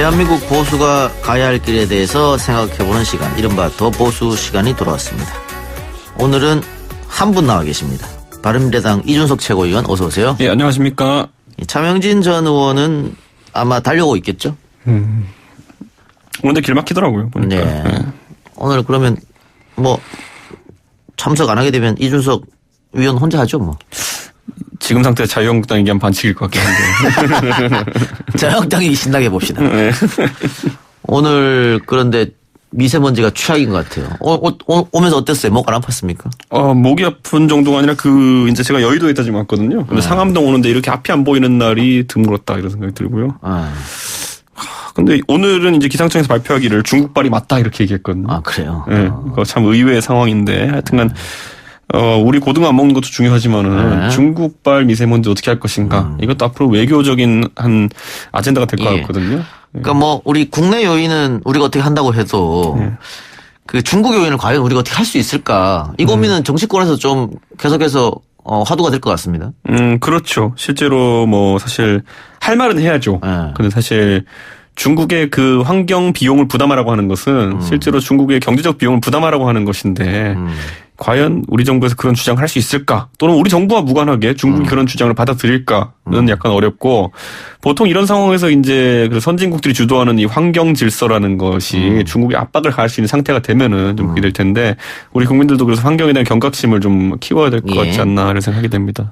대한민국 보수가 가야 할 길에 대해서 생각해보는 시간, 이른바 더 보수 시간이 돌아왔습니다. 오늘은 한 분 나와 계십니다. 바른미래당 이준석 최고위원, 어서 오세요. 예, 안녕하십니까. 차명진 전 의원은 아마 달려오고 있겠죠? 오는데 길 막히더라고요, 보니까. 네. 네. 오늘 그러면 뭐 참석 안 하게 되면 이준석 위원 혼자 하죠, 뭐. 지금 상태 자유한국당 얘기하면 반칙일 것 같긴 한데. 자유한국당이 신나게 봅시다. 네. 오늘 그런데 미세먼지가 최악인 것 같아요. 오면서 어땠어요? 목 안 아팠습니까? 목이 아픈 정도가 아니라 이제 제가 여의도에 있다 지금 왔거든요. 근데 상암동 오는데 이렇게 앞이 안 보이는 날이 드물었다 이런 생각이 들고요. 근데 오늘은 이제 기상청에서 발표하기를 중국발이 맞다 이렇게 얘기했거든요. 아, 그래요? 네. 참 의외의 상황인데 하여튼간 우리 고등어 안 먹는 것도 중요하지만은 중국발 미세먼지 어떻게 할 것인가. 이것도 앞으로 외교적인 한 아젠다가 될 것 같거든요. 그러니까 뭐 우리 국내 요인은 우리가 어떻게 한다고 해도 그 중국 요인을 과연 우리가 어떻게 할 수 있을까. 이 고민은 정치권에서 좀 계속해서 화두가 될 것 같습니다. 그렇죠. 실제로 뭐 사실 할 말은 해야죠. 근데 사실 중국의 그 환경 비용을 부담하라고 하는 것은 실제로 중국의 경제적 비용을 부담하라고 하는 것인데 과연 우리 정부에서 그런 주장을 할 수 있을까? 또는 우리 정부와 무관하게 중국이 그런 주장을 받아들일까는 약간 어렵고 보통 이런 상황에서 이제 그 선진국들이 주도하는 이 환경 질서라는 것이 중국에 압박을 가할 수 있는 상태가 되면은 좀 그렇게 될 텐데 우리 국민들도 그래서 환경에 대한 경각심을 좀 키워야 될 것 같지 않나 이런 생각이 됩니다.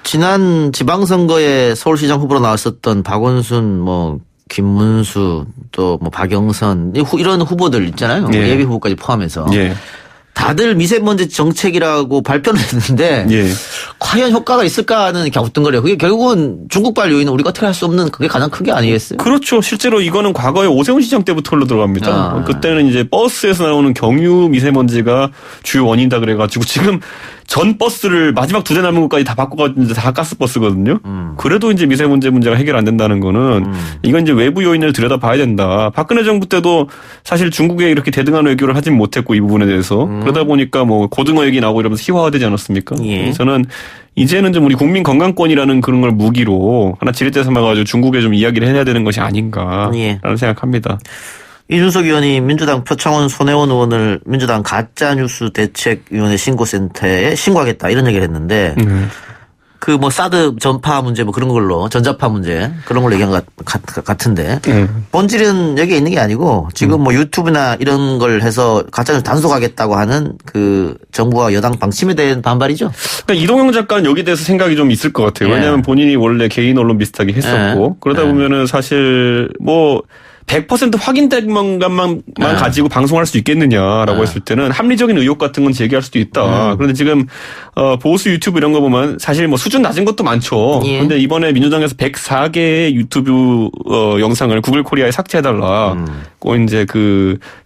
지난 지방선거에 서울시장 후보로 나왔었던 박원순 김문수 또 박영선 이런 후보들 있잖아요. 예비 후보까지 포함해서. 다들 미세먼지 정책이라고 발표를 했는데 과연 효과가 있을까 하는 갸우뚱거려요. 그게 결국은 중국발 요인은 우리가 어떻게 할 수 없는 그게 가장 큰 게 아니겠어요? 그렇죠. 실제로 이거는 과거에 오세훈 시장 때부터 흘러 들어갑니다. 그때는 이제 버스에서 나오는 경유 미세먼지가 주요 원인이다 그래가지고 지금 전 버스를 마지막 2대 남은 것까지 다 바꿔가지고 다 가스버스거든요. 그래도 이제 미세먼지 문제가 해결 안 된다는 거는 이건 이제 외부 요인을 들여다봐야 된다. 박근혜 정부 때도 사실 중국에 이렇게 대등한 외교를 하진 못했고 이 부분에 대해서 그러다 보니까 고등어 얘기 나오고 이러면서 희화화되지 않았습니까? 저는 이제는 좀 우리 국민 건강권이라는 그런 걸 무기로 하나 지렛대 삼아가지고 중국에 좀 이야기를 해야 되는 것이 아닌가라는 생각합니다. 이준석 의원이 민주당 표창원 손혜원 의원을 민주당 가짜뉴스 대책위원회 신고센터에 신고하겠다 이런 얘기를 했는데 사드 전파 문제 그런 걸로 전자파 문제 그런 걸로 얘기한 것 같은데 본질은 여기에 있는 게 아니고 지금 유튜브나 이런 걸 해서 가짜뉴스 단속하겠다고 하는 그 정부와 여당 방침에 대한 반발이죠. 그러니까 이동영 작가는 여기에 대해서 생각이 좀 있을 것 같아요. 왜냐하면 본인이 원래 개인 언론 비슷하게 했었고 그러다 보면은 사실 100% 확인된 것만 가지고 방송할 수 있겠느냐라고 했을 때는 합리적인 의혹 같은 건 제기할 수도 있다. 그런데 지금 보수 유튜브 이런 거 보면 사실 수준 낮은 것도 많죠. 그런데 이번에 민주당에서 104개의 유튜브 영상을 구글 코리아에 삭제해달라고 이제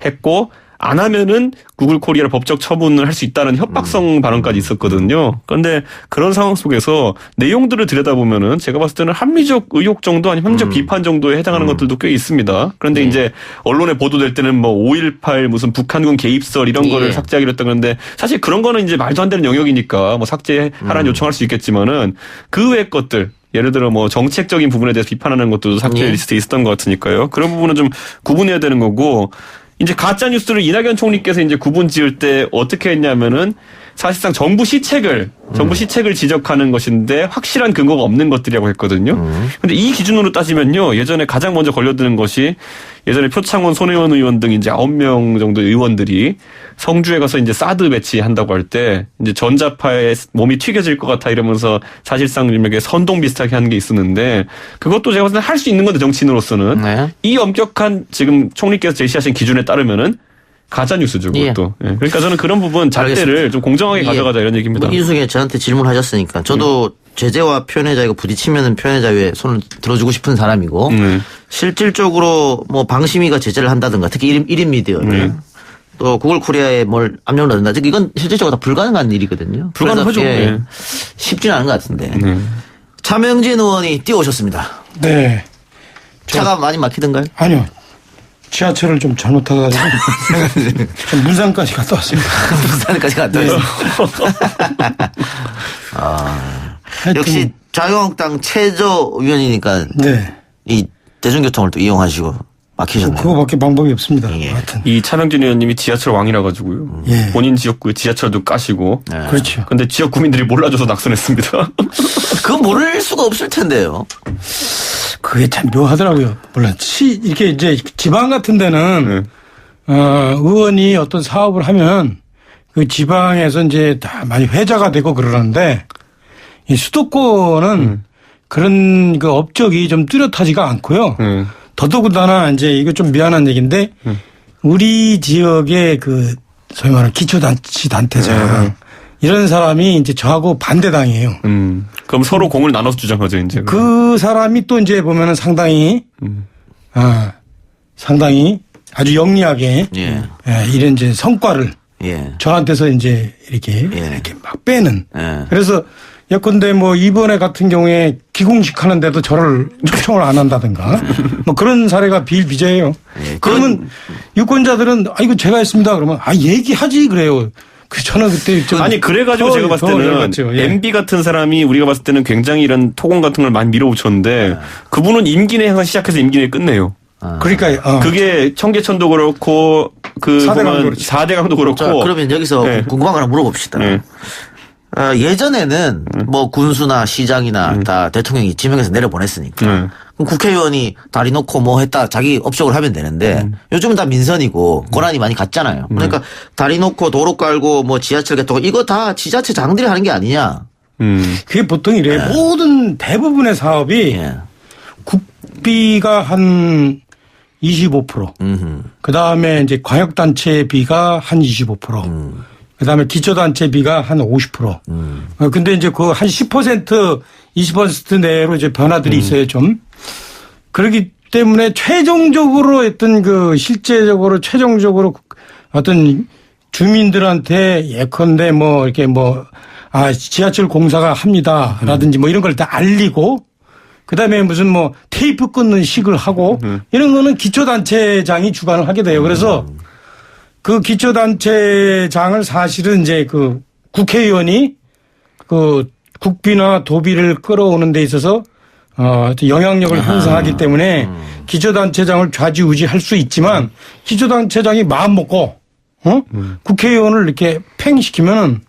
했고 안 하면은 구글 코리아를 법적 처분을 할 수 있다는 협박성 발언까지 있었거든요. 그런데 그런 상황 속에서 내용들을 들여다보면은 제가 봤을 때는 합리적 의혹 정도 아니면 합리적 비판 정도에 해당하는 것들도 꽤 있습니다. 그런데 이제 언론에 보도될 때는 5.18 무슨 북한군 개입설 이런 거를 삭제하기로 했다 그러는데 사실 그런 거는 이제 말도 안 되는 영역이니까 삭제하라는 요청할 수 있겠지만은 그 외의 것들 예를 들어 정책적인 부분에 대해서 비판하는 것도 삭제 리스트에 있었던 것 같으니까요. 그런 부분은 좀 구분해야 되는 거고 이제 가짜 뉴스를 이낙연 총리께서 이제 구분 지을 때 어떻게 했냐면은 사실상 정부 시책을 지적하는 것인데 확실한 근거가 없는 것들이라고 했거든요. 근데 이 기준으로 따지면요. 예전에 가장 먼저 걸려드는 것이 예전에 표창원, 손혜원 의원 등 이제 9명 정도의 의원들이 성주에 가서 이제 사드 배치한다고 할 때 이제 전자파에 몸이 튀겨질 것 같아 이러면서 사실상 이렇게 선동 비슷하게 하는 게 있었는데 그것도 제가 봤을 때 할 수 있는 건데 정치인으로서는 이 엄격한 지금 총리께서 제시하신 기준에 따르면은 가짜 뉴스죠, 그것도. 그러니까 저는 그런 부분 잣대를 좀 공정하게 가져가자 이런 얘기입니다. 이준석이 저한테 질문하셨으니까 저도 제재와 표현의 자유가 부딪히면 표현의 자유에 손을 들어주고 싶은 사람이고 실질적으로 방심위가 제재를 한다든가 특히 1인 미디어를 또 구글 코리아에 뭘 압력을 넣는다. 이건 실질적으로 다 불가능한 일이거든요. 불가능하죠. 쉽지는 않은 것 같은데. 차명진 의원이 뛰어오셨습니다. 네. 차가 많이 막히던가요? 아니요. 지하철을 좀 잘못 타가지고 좀 문산까지 갔다 왔습니다. 문산까지 갔다 왔습니다. 역시 자유한국당 최저위원이니까 이 대중교통을 또 이용하시고 막히셨네요. 그거밖에 방법이 없습니다. 예. 하여튼. 이 차명진 의원님이 지하철 왕이라 가지고요. 예. 본인 지역구에 지하철도 까시고. 네. 그렇죠. 근데 지역 구민들이 몰라줘서 낙선했습니다. 그거 모를 수가 없을 텐데요. 그게 참 묘하더라고요. 물론 이렇게 이제 지방 같은 데는 의원이 어떤 사업을 하면 그 지방에서 이제 다 많이 회자가 되고 그러는데 이 수도권은 그런 그 업적이 좀 뚜렷하지가 않고요. 더더군다나 이제 이거 좀 미안한 얘기인데 우리 지역의 그 소위 말하는 기초자치단체장 이런 사람이 이제 저하고 반대당이에요. 그럼 서로 공을 나눠서 주장하죠, 이제. 그 사람이 또 이제 보면은 상당히 상당히 아주 영리하게 예. 이런 이제 성과를 예. 저한테서 이제 이렇게 막 빼는. 예. 그래서 예컨대 뭐 이번에 같은 경우에 기공식 하는데도 저를 초청을 안 한다든가 뭐 그런 사례가 비일비재해요. 예. 그러면 유권자들은 이거 제가 했습니다. 그러면 얘기하지 그래요. 저는 그때 좀 아니 그래가지고 제가 봤을 때는 열받죠. 예. MB 같은 사람이 우리가 봤을 때는 굉장히 이런 토건 같은 걸 많이 밀어붙였는데 그분은 임기 내에 항상 시작해서 임기 내에 끝내요. 그러니까 그게 청계천도 그렇고 그 4대강도 그렇고. 자, 그러면 여기서 네. 궁금한 거 하나 물어봅시다. 네. 예전에는 뭐 군수나 시장이나 다 대통령이 지명해서 내려보냈으니까 그럼 국회의원이 다리 놓고 뭐 했다 자기 업적을 하면 되는데 요즘은 다 민선이고 권한이 많이 갔잖아요. 그러니까 다리 놓고 도로 깔고 뭐 지하철 개통 이거 다 지자체장들이 하는 게 아니냐. 그게 보통 이래요. 모든 대부분의 사업이 예. 국비가 한 25%. 그 다음에 이제 광역단체비가 한 25%. 그 다음에 기초단체비가 한 50%. 근데 이제 그 한 10%, 20% 내로 이제 변화들이 있어요, 좀. 그렇기 때문에 최종적으로 어떤 그 실제적으로 최종적으로 어떤 주민들한테 예컨대 뭐 이렇게 뭐 지하철 공사가 합니다라든지 뭐 이런 걸 다 알리고 그다음에 무슨 뭐 테이프 끊는 식을 하고 이런 거는 기초단체장이 주관을 하게 돼요. 그래서 그 기초단체장을 사실은 이제 그 국회의원이 그 국비나 도비를 끌어오는 데 있어서 영향력을 행사하기 때문에 기초단체장을 좌지우지할 수 있지만 기초단체장이 마음 먹고 국회의원을 이렇게 팽시키면은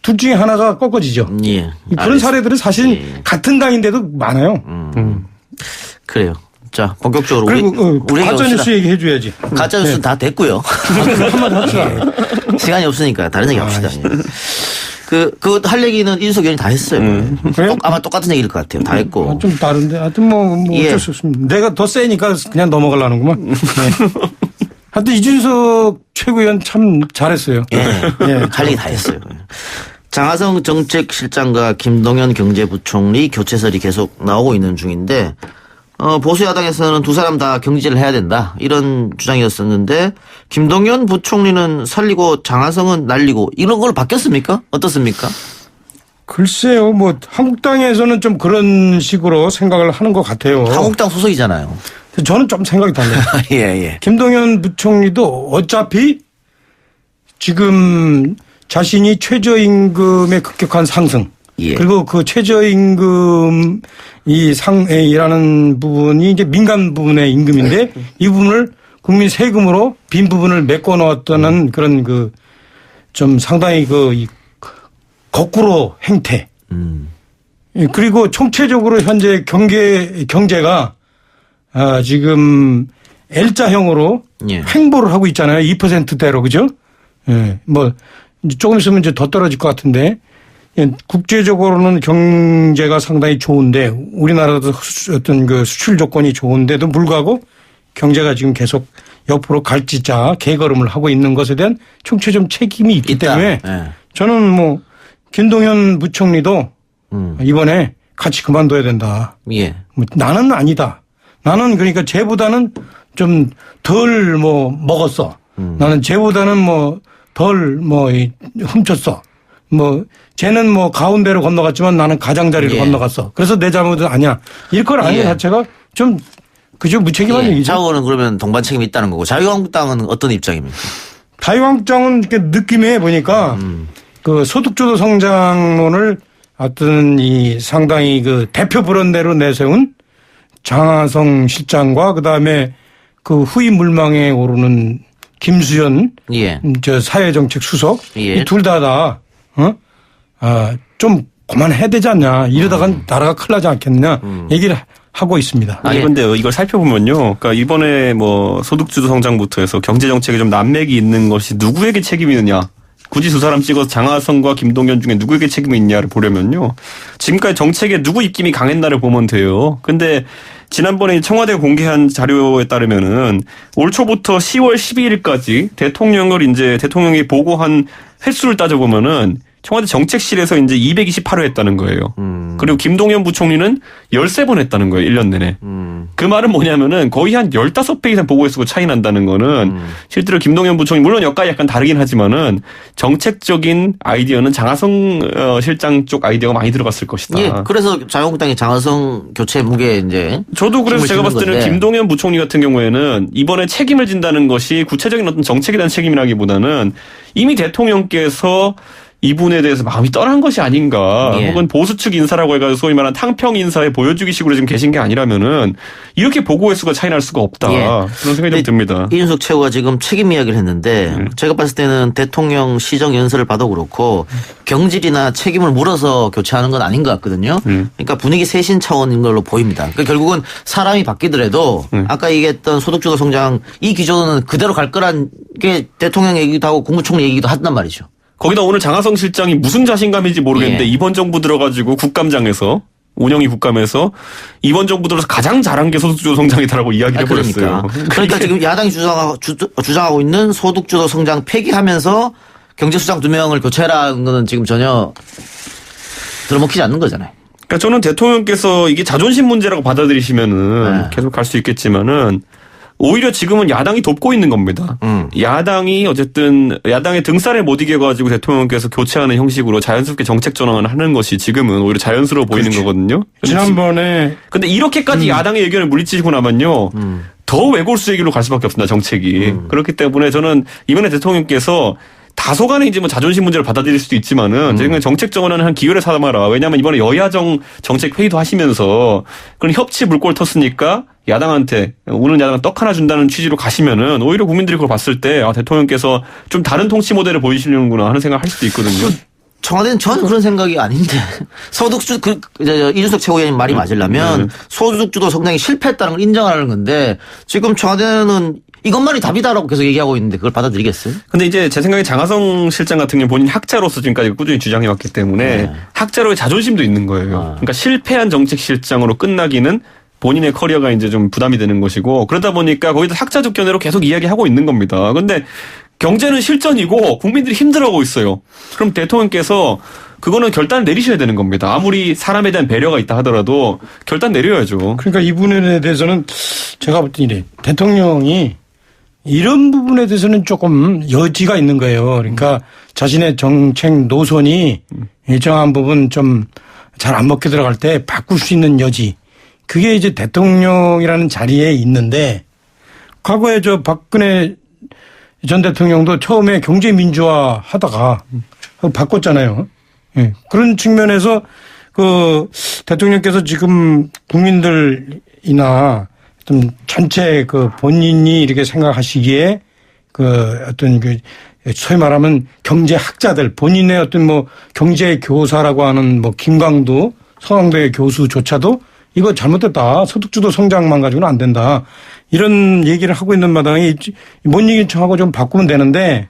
둘 중에 하나가 꺾어지죠. 예. 그런 사례들은 사실 같은 당인데도 많아요. 그래요. 자, 본격적으로 그리고 우리 가짜뉴스 얘기해 줘야지. 가짜뉴스는 다 됐고요. 한마디 합시다. 시간이 없으니까 다른 얘기 합시다. 그거 할 얘기는 이준석 의원이 다 했어요. 그래요? 아마 똑같은 얘기일 것 같아요. 다 했고. 좀 다른데 하여튼 뭐 어쩔 수 없습니다. 내가 더 세니까 그냥 넘어가려는구만. 네. 하여튼 이준석 최고위원 참 잘했어요. 예. 할 얘기 다 했어요. 장하성 정책실장과 김동연 경제부총리 교체설이 계속 나오고 있는 중인데 보수 야당에서는 두 사람 다 경질을 해야 된다 이런 주장이었었는데 김동연 부총리는 살리고 장하성은 날리고 이런 걸로 바뀌었습니까? 어떻습니까? 글쎄요. 뭐 한국당에서는 좀 그런 식으로 생각을 하는 것 같아요. 한국당 소속이잖아요. 저는 좀 생각이 달라요. 예. 김동연 부총리도 어차피 지금 자신이 최저임금의 급격한 상승 예. 그리고 그 최저임금 이라는 부분이 이제 민간 부분의 임금인데 이 부분을 국민 세금으로 빈 부분을 메꿔 넣었다는 그런 그 좀 상당히 그 거꾸로 행태. 그리고 총체적으로 현재 경제가 지금 L자형으로 예. 횡보를 하고 있잖아요. 2%대로 그죠? 예. 뭐 조금 있으면 이제 더 떨어질 것 같은데 국제적으로는 경제가 상당히 좋은데 우리나라도 어떤 그 수출 조건이 좋은데도 불구하고 경제가 지금 계속 옆으로 갈지자 개걸음을 하고 있는 것에 대한 총체적 책임이 있기 때문에 저는 뭐 김동연 부총리도 이번에 같이 그만둬야 된다. 예. 나는 아니다. 나는 그러니까 쟤보다는 좀 덜 뭐 먹었어. 나는 쟤보다는 뭐 덜 뭐 훔쳤어. 뭐 쟤는 뭐 가운데로 건너갔지만 나는 가장자리로 건너갔어. 그래서 내 잘못은 아니야. 이걸 아는 것 자체가 좀 그저 무책임한 얘기죠. 자유는 그러면 동반 책임이 있다는 거고 자유한국당은 어떤 입장입니까? 자유한국당은 이렇게 느낌에 보니까 그 소득주도 성장론을 어떤 이 상당히 그 대표 브랜드로 내세운 장하성 실장과 그다음에 그 후임 물망에 오르는 김수현 예. 저 사회정책 수석 예. 이 둘 다 좀 그만해야 되지 않냐. 이러다간 나라가 큰일 나지 않겠느냐 얘기를 하고 있습니다. 아니 근데 이걸 살펴보면요. 그러니까 이번에 뭐 소득주도 성장부터 해서 경제 정책에 좀 난맥이 있는 것이 누구에게 책임이 있느냐. 굳이 두 사람 찍어서 장하성과 김동연 중에 누구에게 책임이 있냐를 보려면요. 지금까지 정책에 누구 입김이 강했나를 보면 돼요. 근데 지난번에 청와대가 공개한 자료에 따르면은 올 초부터 10월 12일까지 대통령이 보고한 횟수를 따져보면은 청와대 정책실에서 이제 228회 했다는 거예요. 그리고 김동연 부총리는 13번 했다는 거예요. 1년 내내. 그 말은 뭐냐면은 거의 한 15배 이상 보고 횟수가 차이 난다는 거는 실제로 김동연 부총리 물론 여기까지 약간 다르긴 하지만은 정책적인 아이디어는 장하성 실장 쪽 아이디어가 많이 들어갔을 것이다. 예. 그래서 자유한국당이 장하성 교체 무게 이제 저도 그래서 제가 봤을 때는 김동연 부총리 같은 경우에는 이번에 책임을 진다는 것이 구체적인 어떤 정책에 대한 책임이라기보다는 이미 대통령께서 이분에 대해서 마음이 떠난 것이 아닌가. 예. 혹은 보수 측 인사라고 해가지고 소위 말하는 탕평 인사에 보여주기식으로 지금 계신 게 아니라면은 이렇게 보고 횟수가 차이 날 수가 없다. 예. 그런 생각이 좀 듭니다. 이준석 최고가 지금 책임 이야기를 했는데 제가 봤을 때는 대통령 시정 연설을 봐도 그렇고 경질이나 책임을 물어서 교체하는 건 아닌 것 같거든요. 그러니까 분위기 쇄신 차원인 걸로 보입니다. 그러니까 결국은 사람이 바뀌더라도 아까 얘기했던 소득주도 성장 이 기조는 그대로 갈 거란 게 대통령 얘기도 하고 국무총리 얘기도 한단 말이죠. 거기다 오늘 장하성 실장이 무슨 자신감인지 모르겠는데 예. 이번 정부 들어가지고 국감장에서 운영위 국감에서 이번 정부 들어서 가장 잘한 게 소득주도 성장이다라고 이야기를 해버렸어요. 그러니까 지금 야당이 주장하고 있는 소득주도 성장 폐기하면서 경제수장 2명을 교체라는 거는 지금 전혀 들어먹히지 않는 거잖아요. 그러니까 저는 대통령께서 이게 자존심 문제라고 받아들이시면은 네. 계속 갈 수 있겠지만은 오히려 지금은 야당이 돕고 있는 겁니다. 야당이 어쨌든 야당의 등살에 못 이겨가지고 대통령께서 교체하는 형식으로 자연스럽게 정책 전환을 하는 것이 지금은 오히려 자연스러워 보이는 그렇죠. 거거든요. 지난번에 근데 이렇게까지 야당의 의견을 물리치고 나면요. 더 외골수 얘기로 갈 수밖에 없습니다. 정책이. 그렇기 때문에 저는 이번에 대통령께서 다소간에 이제 뭐 자존심 문제를 받아들일 수도 있지만은 제가 정책 정원은 한 기회를 삼아라. 왜냐하면 이번에 여야정 정책 회의도 하시면서 그런 협치 물꼬를 텄으니까 야당한테 오는 야당 떡 하나 준다는 취지로 가시면은 오히려 국민들이 그걸 봤을 때 아, 대통령께서 좀 다른 통치 모델을 보여주시려는구나 하는 생각을 할 수도 있거든요. 청와대는 전혀 그런 생각이 아닌데 이준석 최고위원님 말이 맞으려면 소득주도 성장이 실패했다는 걸 인정하는 건데 지금 청와대는 이것만이 답이다라고 계속 얘기하고 있는데 그걸 받아들이겠어요? 근데 이제 제 생각에 장하성 실장 같은 경우 본인 학자로서 지금까지 꾸준히 주장해왔기 때문에 학자로의 자존심도 있는 거예요. 그러니까 실패한 정책 실장으로 끝나기는 본인의 커리어가 이제 좀 부담이 되는 것이고 그러다 보니까 거기다 학자적 견해로 계속 이야기하고 있는 겁니다. 근데 경제는 실전이고 국민들이 힘들어하고 있어요. 그럼 대통령께서 그거는 결단을 내리셔야 되는 겁니다. 아무리 사람에 대한 배려가 있다 하더라도 결단 내려야죠. 그러니까 이 부분에 대해서는 제가 볼 때 이래. 대통령이 이런 부분에 대해서는 조금 여지가 있는 거예요. 그러니까 자신의 정책 노선이 일정한 부분 좀 잘 안 먹게 들어갈 때 바꿀 수 있는 여지. 그게 이제 대통령이라는 자리에 있는데 과거에 저 박근혜 전 대통령도 처음에 경제민주화 하다가 바꿨잖아요. 예. 그런 측면에서 그 대통령께서 지금 국민들이나 어떤 전체 그 본인이 이렇게 생각하시기에 그 어떤 그 소위 말하면 경제학자들 본인의 어떤 뭐 경제교사라고 하는 뭐 김광두 서강대 교수조차도 이거 잘못됐다. 소득주도 성장만 가지고는 안 된다. 이런 얘기를 하고 있는 마당에 뭔 얘기를 청하고 좀 바꾸면 되는데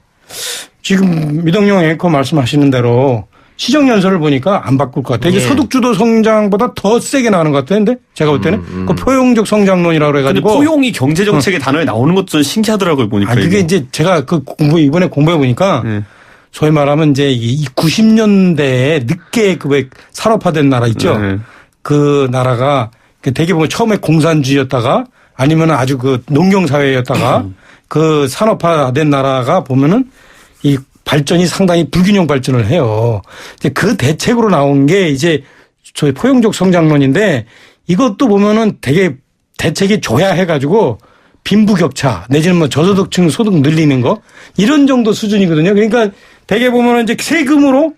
지금 미동영 앵커 말씀하시는 대로 시정연설을 보니까 안 바꿀 것 같아요. 이게 소득주도 성장보다 더 세게 나가는 것 같았는데 제가 볼 때는 그 포용적 성장론이라고 해가지고. 근데 포용이 경제정책의 단어에 나오는 것도 좀 신기하더라고요 보니까. 그게 이제 제가 그 이번에 공부해 보니까 소위 말하면 이제 이 90년대에 늦게 그 산업화된 나라 있죠. 그 나라가 되게 보면 처음에 공산주의였다가 아니면 아주 그 농경사회였다가 그 산업화된 나라가 보면은 이 발전이 상당히 불균형 발전을 해요. 그 대책으로 나온 게 이제 저희 포용적 성장론인데 이것도 보면은 되게 대책이 조야해가지고 빈부격차 내지는 뭐 저소득층 소득 늘리는 거 이런 정도 수준이거든요. 그러니까 되게 보면은 이제 세금으로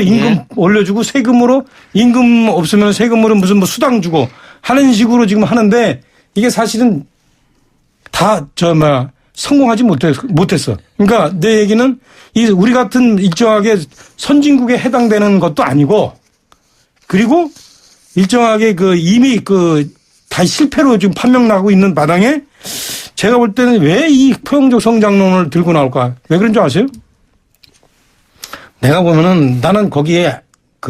임금 올려주고 세금으로 임금 없으면 세금으로 무슨 뭐 수당 주고 하는 식으로 지금 하는데 이게 사실은 성공하지 못했어. 그러니까 내 얘기는 우리 같은 일정하게 선진국에 해당되는 것도 아니고 그리고 일정하게 이미 다 실패로 지금 판명 나고 있는 마당에 제가 볼 때는 왜 이 포용적 성장론을 들고 나올까? 왜 그런 줄 아세요? 내가 보면은 나는 거기에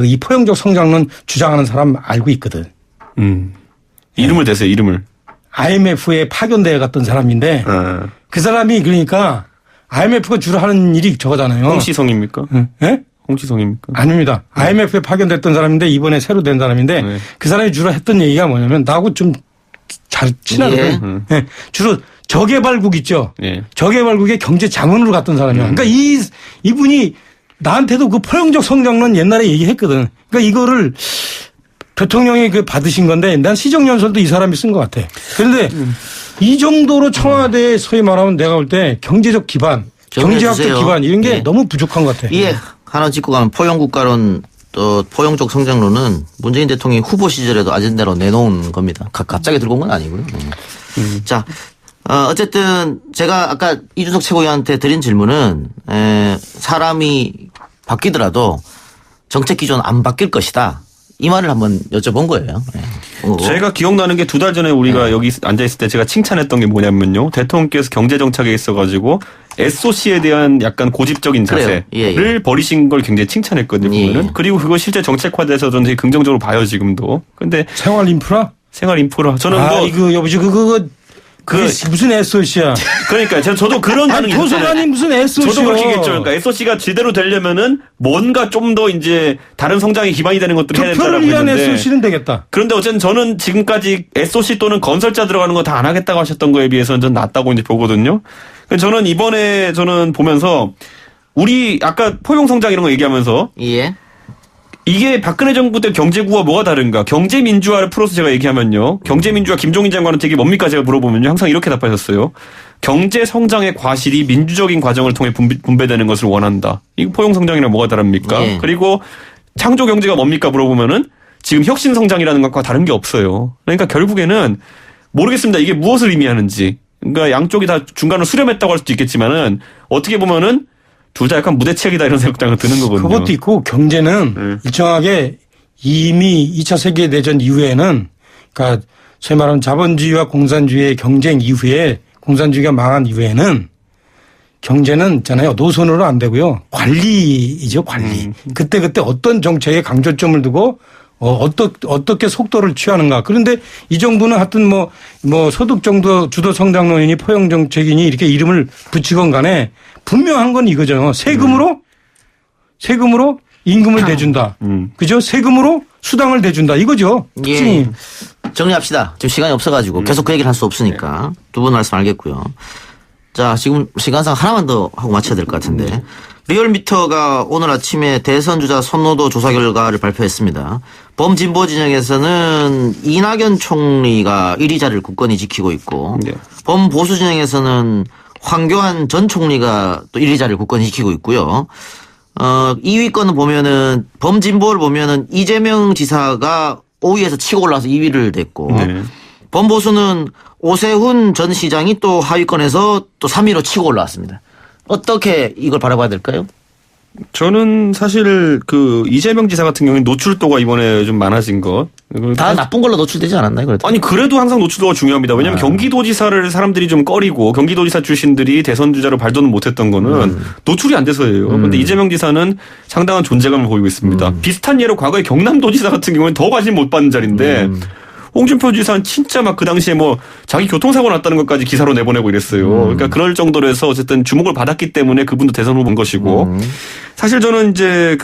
이 포용적 성장론 주장하는 사람 알고 있거든. 이름을 대세요, 이름을. IMF에 파견대회 갔던 사람인데 그 사람이 그러니까 IMF가 주로 하는 일이 저거잖아요. 홍시성입니까? 예? 홍시성입니까? 아닙니다. IMF에 파견됐던 사람인데 이번에 새로 된 사람인데 네. 그 사람이 주로 했던 얘기가 뭐냐면 나하고 좀 잘 친하거든. 예. 주로 저개발국 있죠. 예. 저개발국의 경제 자문으로 갔던 사람이야. 그러니까 이분이 나한테도 그 포용적 성장론 옛날에 얘기했거든. 그러니까 이거를 대통령이 받으신 건데 난 시정연설도 이 사람이 쓴 것 같아. 그런데 이 정도로 청와대에 소위 말하면 내가 볼 때 경제적 기반, 경제학적 기반 이런 게 너무 부족한 것 같아. 예. 하나 짚고 가면 포용국가론 또 포용적 성장론은 문재인 대통령이 후보 시절에도 아젠다로 내놓은 겁니다. 갑자기 들고 온 건 아니고요. 자, 어쨌든 제가 아까 이준석 최고위원한테 드린 질문은 사람이 바뀌더라도 정책 기조는 안 바뀔 것이다. 이 말을 한번 여쭤본 거예요. 제가 기억나는 게 2달 전에 우리가 여기 앉아있을 때 제가 칭찬했던 게 뭐냐면요. 대통령께서 경제정책에 있어가지고 SOC에 대한 약간 고집적인 자세를 버리신 걸 굉장히 칭찬했거든요. 보면은. 그리고 그거 실제 정책화돼서 저는 되게 긍정적으로 봐요, 지금도. 근데. 생활 인프라? 저는 이거 여보시 그게 무슨 SOC야. 그러니까 저도 그런 반응이 도서관이 무슨 SOC야. 저도 그렇게 겠죠. 그러니까 SOC가 제대로 되려면은 뭔가 좀 더 이제 다른 성장에 기반이 되는 것들을 해야 된다고 했는데. 투표를 위한 SOC는 되겠다. 그런데 어쨌든 저는 지금까지 SOC 또는 건설자 들어가는 거 다 안 하겠다고 하셨던 거에 비해서는 전 낫다고 이제 보거든요. 저는 이번에 보면서 우리 아까 포용 성장 이런 거 얘기하면서 예. 이게 박근혜 정부 때 경제구와 뭐가 다른가? 경제민주화를 풀어서 제가 얘기하면요. 경제민주화 김종인 장관한테 이게 뭡니까? 제가 물어보면요. 항상 이렇게 답하셨어요. 경제 성장의 과실이 민주적인 과정을 통해 분배되는 것을 원한다. 이거 포용 성장이랑 뭐가 다릅니까? 예. 그리고 창조 경제가 뭡니까? 물어보면은 지금 혁신 성장이라는 것과 다른 게 없어요. 그러니까 결국에는 모르겠습니다. 이게 무엇을 의미하는지. 그러니까 양쪽이 다 중간으로 수렴했다고 할 수도 있겠지만은 어떻게 보면은 둘 다 약간 무대책이다 이런 생각이 드는 거거든요. 그것도 있고 경제는 일정하게 이미 2차 세계대전 이후에는 그러니까 소위 말하면 자본주의와 공산주의의 경쟁 이후에 공산주의가 망한 이후에는 경제는 있잖아요. 노선으로 안 되고요. 관리이죠. 관리. 그때 어떤 정책에 강조점을 두고 어떻게 속도를 취하는가. 그런데 이 정부는 하여튼 뭐 소득 정도 주도 성장론이니 포용 정책이니 이렇게 이름을 붙이건 간에 분명한 건 이거죠. 세금으로 임금을 대준다. 그죠? 세금으로 수당을 대준다. 이거죠. 예. 정리합시다. 지금 시간이 없어가지고 계속 그 얘기를 할 수 없으니까 두 분 말씀 알겠고요. 자, 지금 시간상 하나만 더 하고 마쳐야 될 것 같은데. 리얼미터가 오늘 아침에 대선 주자 선호도 조사 결과를 발표했습니다. 범진보 진영에서는 이낙연 총리가 1위 자리를 굳건히 지키고 있고 범보수 진영에서는 황교안 전 총리가 또 1위 자리를 굳건히 지키고 있고요. 2위권은 보면은 범진보를 보면은 이재명 지사가 5위에서 치고 올라와서 2위를 됐고 범보수는 오세훈 전 시장이 또 하위권에서 또 3위로 치고 올라왔습니다. 어떻게 이걸 바라봐야 될까요? 저는 사실 이재명 지사 같은 경우는 노출도가 이번에 좀 많아진 것. 다 나쁜 걸로 노출되지 않았나요? 그래도? 아니 그래도 항상 노출도가 중요합니다. 왜냐하면 경기도지사를 사람들이 좀 꺼리고 경기도지사 출신들이 대선 주자로 발돋움 못했던 거는 노출이 안 돼서예요. 그런데 이재명 지사는 상당한 존재감을 보이고 있습니다. 비슷한 예로 과거에 경남도지사 같은 경우는 더 관심 못 받는 자리인데 홍준표 지사는 진짜 막 그 당시에 자기 교통사고 났다는 것까지 기사로 내보내고 이랬어요. 그러니까 그럴 정도로 해서 어쨌든 주목을 받았기 때문에 그분도 대선 후보인 것이고 사실 저는 이제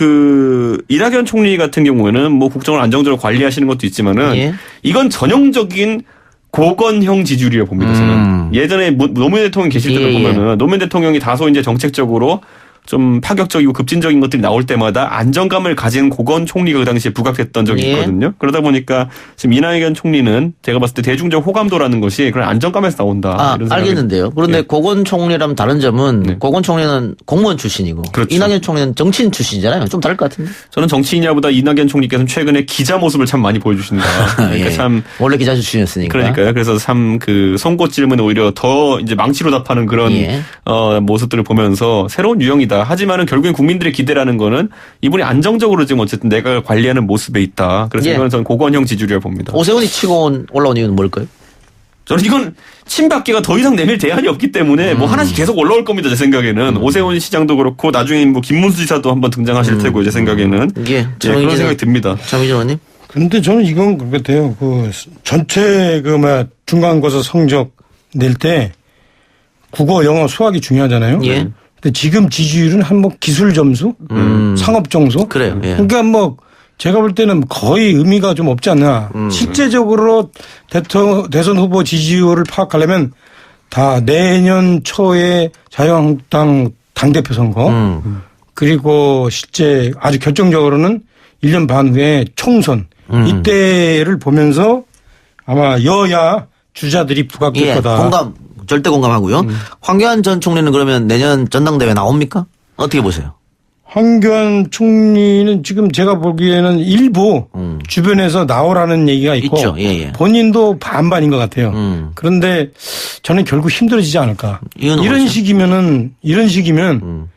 이낙연 총리 같은 경우에는 국정을 안정적으로 관리하시는 것도 있지만은 이건 전형적인 고건형 지지율이라고 봅니다. 저는 예전에 노무현 대통령 계실 때도 보면은 노무현 대통령이 다소 이제 정책적으로 좀 파격적이고 급진적인 것들이 나올 때마다 안정감을 가진 고건 총리가 그 당시에 부각됐던 적이 예. 있거든요. 그러다 보니까 지금 이낙연 총리는 제가 봤을 때 대중적 호감도라는 것이 그런 안정감에서 나온다. 이런 알겠는데요. 그런데 예. 고건 총리라면 다른 점은 고건 총리는 공무원 출신이고 그렇죠. 이낙연 총리는 정치인 출신이잖아요. 좀 다를 것 같은데. 저는 정치인이냐보다 이낙연 총리께서는 최근에 기자 모습을 참 많이 보여주신다. 그러니까 예. 참 원래 기자 출신이었으니까. 그러니까요. 그래서 참 그 송곳 질문에 오히려 더 이제 망치로 답하는 그런 예. 모습들을 보면서 새로운 유형이다. 하지만은 결국엔 국민들의 기대라는 거는 이분이 안정적으로 지금 어쨌든 내가 관리하는 모습에 있다. 그래서 예. 이건 저는 고건형 지지율이라고 봅니다. 오세훈이 치고 올라온 이유는 뭘까요? 저는 이건 친박계가 더 이상 내밀 대안이 없기 때문에 뭐 하나씩 계속 올라올 겁니다. 제 생각에는 오세훈 시장도 그렇고 나중에 뭐 김문수 지사도 한번 등장하실 테고 제 생각에는 예. 네, 그런 생각이 듭니다. 장미진 의원님. 근데 저는 이건 그것 같아요. 그 전체 중간고사 성적 낼 때 국어, 영어, 수학이 중요하잖아요. 예. 근데 지금 지지율은 한 뭐 기술 점수, 상업 점수. 그래요. 예. 그러니까 뭐 제가 볼 때는 거의 의미가 좀 없지 않나. 실제적으로 대선 후보 지지율을 파악하려면 다 내년 초에 자유한국당 당대표 선거 그리고 실제 아주 결정적으로는 1년 반 후에 총선 이때를 보면서 아마 여야 주자들이 부각될 예. 거다. 절대 공감하고요. 황교안 전 총리는 그러면 내년 전당대회 나옵니까? 어떻게 보세요? 황교안 총리는 지금 제가 보기에는 일부 주변에서 나오라는 얘기가 있고 있죠. 예, 예. 본인도 반반인 것 같아요. 그런데 저는 결국 힘들어지지 않을까. 이유는 이런 뭐죠? 시기면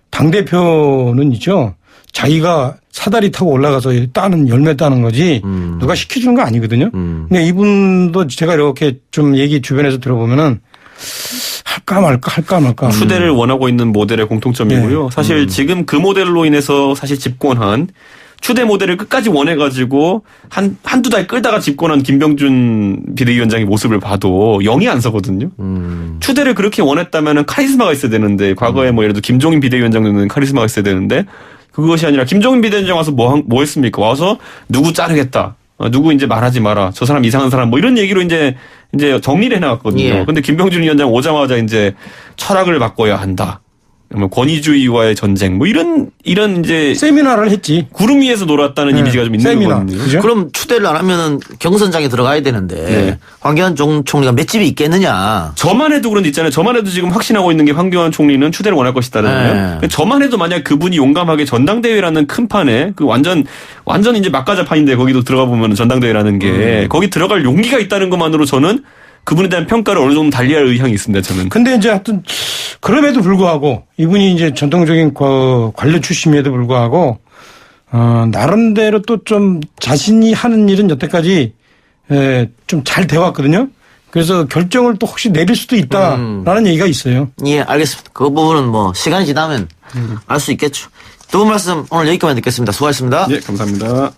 당대표는 있죠. 자기가 사다리 타고 올라가서 따는 열매 따는 거지 누가 시켜주는 거 아니거든요. 근데 이분도 제가 이렇게 좀 얘기 주변에서 들어보면은 할까 말까. 추대를 원하고 있는 모델의 공통점이고요. 네. 사실 지금 그 모델로 인해서 사실 집권한 추대 모델을 끝까지 원해가지고 한두 달 끌다가 집권한 김병준 비대위원장의 모습을 봐도 영이 안 서거든요. 추대를 그렇게 원했다면 카리스마가 있어야 되는데 과거에 뭐 예를 들어 김종인 비대위원장 정도는 카리스마가 있어야 되는데 그것이 아니라 김종인 비대위원장 와서 뭐 했습니까? 와서 누구 자르겠다. 누구 이제 말하지 마라. 저 사람 이상한 사람 뭐 이런 얘기로 이제 정리를 해놨거든요. 예. 근데 김병준 위원장 오자마자 이제 철학을 바꿔야 한다. 뭐 권위주의와의 전쟁 뭐 이런 이제 세미나를 했지. 구름 위에서 놀았다는 네. 이미지가 좀 있는 세미나. 거거든요. 그죠? 그럼 추대를 안 하면은 경선장에 들어가야 되는데 네. 황교안 총리가 몇 집이 있겠느냐. 저만 해도 그런 데 있잖아요. 저만 해도 지금 확신하고 있는 게 황교안 총리는 추대를 원할 것이다라는 네. 저만 해도 만약 그분이 용감하게 전당대회라는 큰 판에 그 완전 이제 막가자판인데 거기도 들어가 보면 전당대회라는 게 거기 들어갈 용기가 있다는 것만으로 저는 그분에 대한 평가를 어느 정도 달리할 의향이 있습니다. 저는. 근데 이제 하여튼 그럼에도 불구하고 이분이 이제 전통적인 관료 출신임에도 불구하고 나름대로 또 좀 자신이 하는 일은 여태까지 좀 잘 돼왔거든요. 그래서 결정을 또 혹시 내릴 수도 있다라는 얘기가 있어요. 예, 알겠습니다. 그 부분은 뭐 시간이 지나면 알 수 있겠죠. 두 분 말씀 오늘 여기까지 듣겠습니다. 수고하셨습니다. 예, 감사합니다.